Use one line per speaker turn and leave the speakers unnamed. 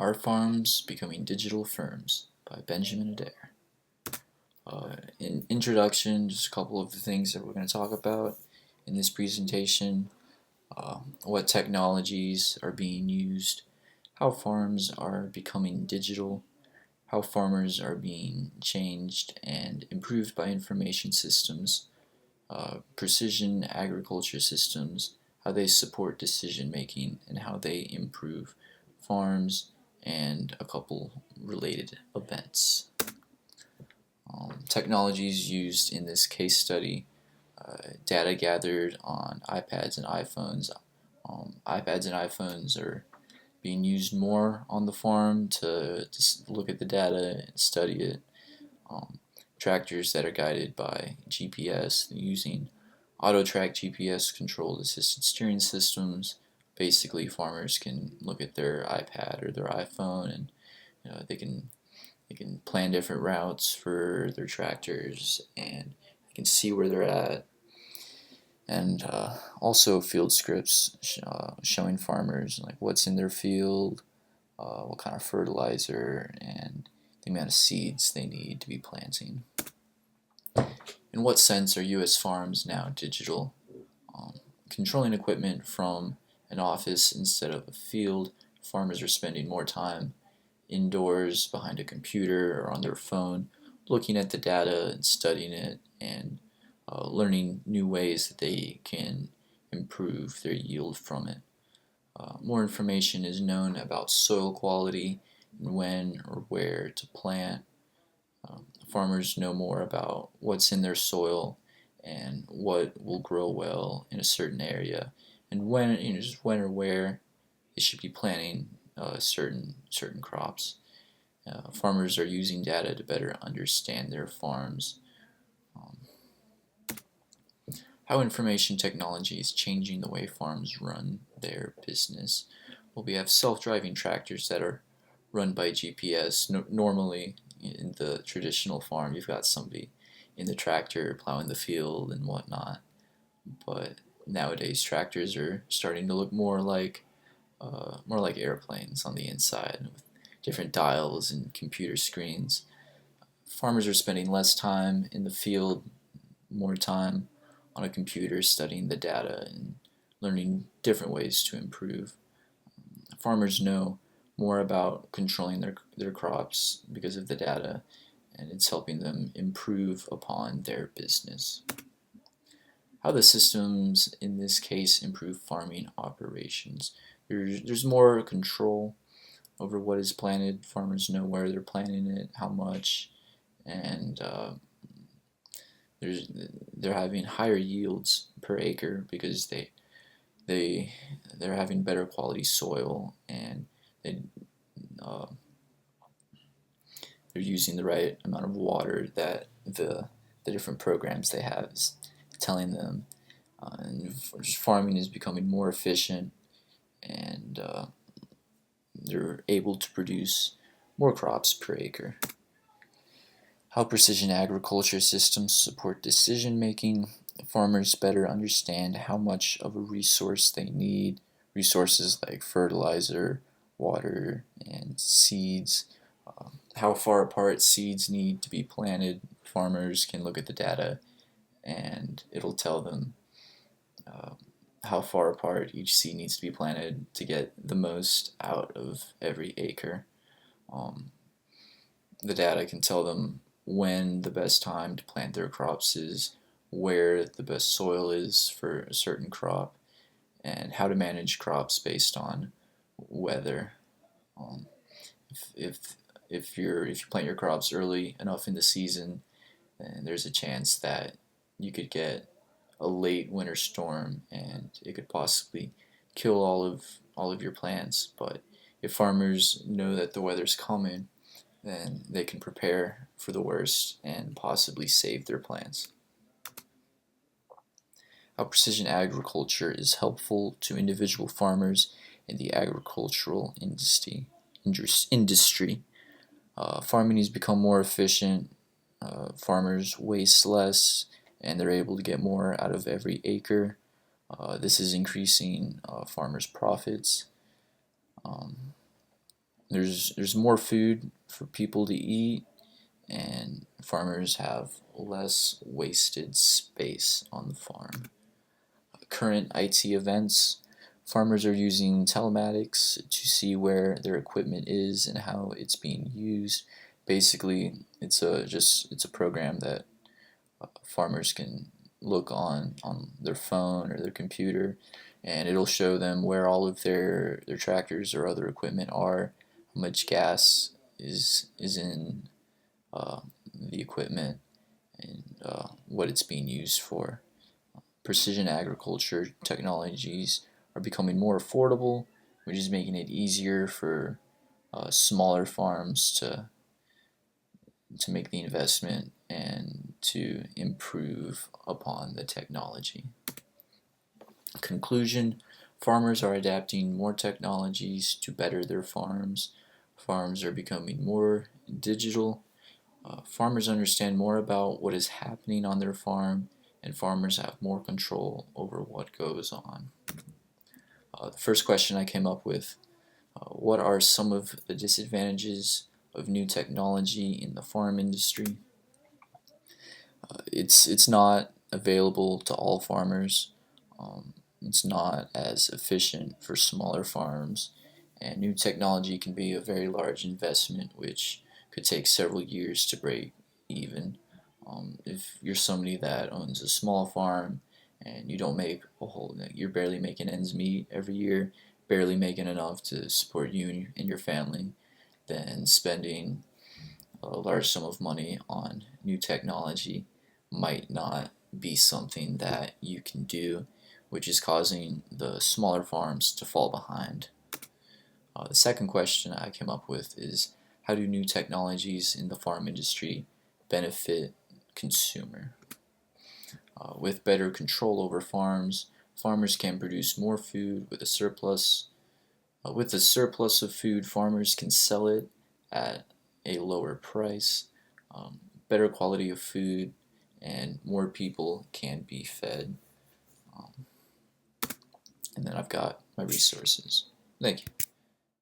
Are Farms Becoming Digital Firms by Benjamin Adair. In introduction, just a couple of the things that we're going to talk about in this presentation, what technologies are being used, how farms are becoming digital, how farmers are being changed and improved by information systems, precision agriculture systems, how they support decision making, and how they improve farms, and a couple related events. Technologies used in this case study, data gathered on iPads and iPhones. iPads and iPhones are being used more on the farm to look at the data and study it. Tractors that are guided by GPS using AutoTrack GPS controlled assisted steering systems. Basically, farmers can look at their iPad or their iPhone, and they can plan different routes for their tractors, and they can see where they're at. And also field scripts showing farmers like what's in their field, what kind of fertilizer, and the amount of seeds they need to be planting. In what sense are U.S. farms now digital? Controlling equipment from an office instead of a field, farmers are spending more time indoors behind a computer or on their phone, looking at the data and studying it, and learning new ways that they can improve their yield from it. More information is known about soil quality and when or where to plant. Farmers know more about what's in their soil and what will grow well in a certain area, and when, just when or where they should be planting certain crops. Farmers are using data to better understand their farms. How information technology is changing the way farms run their business. Well, we have self-driving tractors that are run by GPS. Normally, in the traditional farm, you've got somebody in the tractor plowing the field and whatnot. But nowadays, tractors are starting to look more like airplanes on the inside, with different dials and computer screens. Farmers are spending less time in the field, more time on a computer studying the data and learning different ways to improve. Farmers know more about controlling their crops because of the data, and it's helping them improve upon their business. How the systems in this case improve farming operations. There's more control over what is planted. Farmers know where they're planting it, how much, and they're having higher yields per acre because they're having better quality soil, and uh, they're using the right amount of water that the different programs they have is telling them. And farming is becoming more efficient, and they're able to produce more crops per acre. How precision agriculture systems support decision making. Farmers better understand how much of a resource they need. Resources like fertilizer, water, and seeds. How far apart seeds need to be planted. Farmers can look at the data, and it'll tell them how far apart each seed needs to be planted to get the most out of every acre. The data can tell them when the best time to plant their crops is, where the best soil is for a certain crop, and how to manage crops based on weather. Um, if you plant your crops early enough in the season, then there's a chance that you could get a late winter storm, and it could possibly kill all of your plants. But if farmers know that the weather's coming, then they can prepare for the worst and possibly save their plants. How precision agriculture is helpful to individual farmers in the agricultural industry. Farming has become more efficient. Farmers waste less, and they're able to get more out of every acre. This is increasing farmers' profits. Um, there's more food for people to eat, and farmers have less wasted space on the farm. Current IT events, farmers are using telematics to see where their equipment is and how it's being used. Basically, it's a program that farmers can look on their phone or their computer, and it'll show them where all of their tractors or other equipment are, how much gas is in uh, the equipment, and what it's being used for. Precision agriculture technologies are becoming more affordable, which is making it easier for smaller farms to make the investment and to improve upon the technology. Conclusion, farmers are adapting more technologies to better their farms. Farms are becoming more digital. Farmers understand more about what is happening on their farm, and farmers have more control over what goes on. The first question I came up with, what are some of the disadvantages of new technology in the farm industry? It's not available to all farmers. It's not as efficient for smaller farms, and new technology can be a very large investment, which could take several years to break even. If you're somebody that owns a small farm and you don't make a whole, you're barely making ends meet every year, barely making enough to support you and your family, then spending a large sum of money on new technology might not be something that you can do, which is causing the smaller farms to fall behind. The second question I came up with is, how do new technologies in the farm industry benefit consumer? With better control over farms, farmers can produce more food with a surplus. With a surplus of food, farmers can sell it at a lower price, better quality of food, and more people can be fed. And then I've got my resources. Thank you.